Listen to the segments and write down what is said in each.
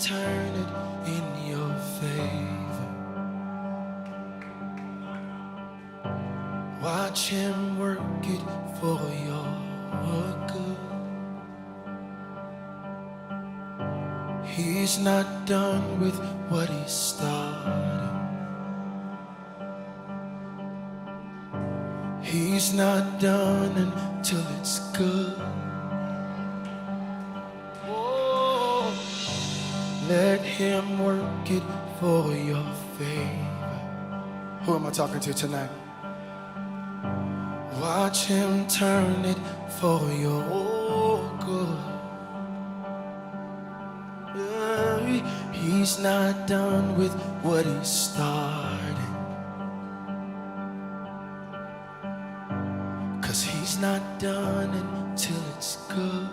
turn it in your favor. Watch him work it for your good. He's not done with what he started. He's not done until it's good. Oh, let him work it for your favor. Who am I talking to tonight? Watch him turn it for your good. He's not done with what he started. 'Cause he's not done until it's good.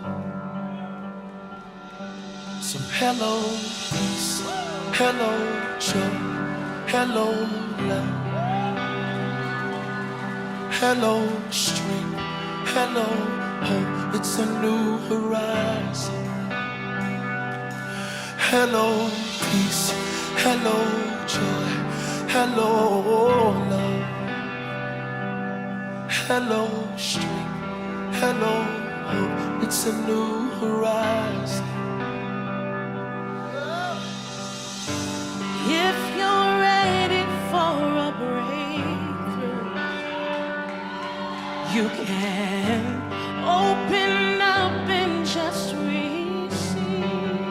So hello peace, hello joy, hello love, hello strength, hello hope. It's a new horizon. Hello peace, hello joy, hello love, hello strength, hello hope. It's a new horizon. If you're ready for a breakthrough, you can open up and just receive.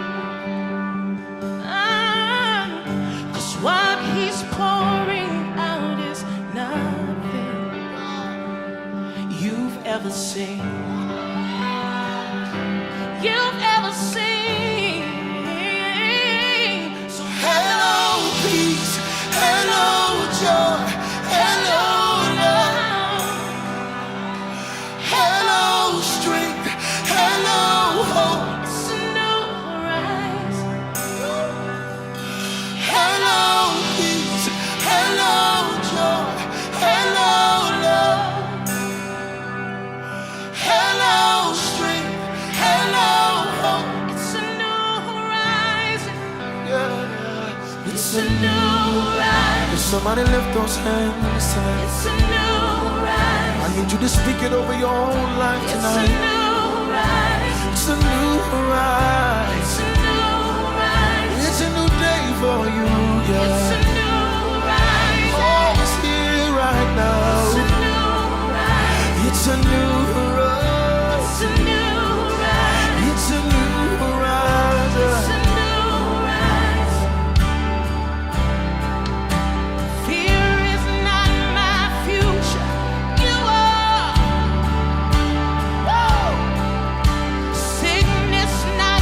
'Cause what he's pouring out is nothing you've ever seen. You've ever seen. So hello peace, hello joy, hello love, hello strength, hello hope. It's a new horizon. Hello peace, hello joy, hello love, hello strength, hello hope. It's a new horizon. Yeah, It's a new horizon. if somebody lift those hands tonight, It's a new horizon. I need you to speak it over your own life It's a tonight. new horizon. It's a new horizon. It's a new horizon. It's a new day for you, It's a yeah. new horizon. Oh, it's here right It's a now. new horizon. It's a new horizon. It's a new horizon. It's a new It's horizon. a new horizon. Fear is not my future. You are. Woo! Sickness not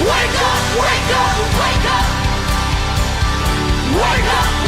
Wake up, wake up, wake up. Wake up.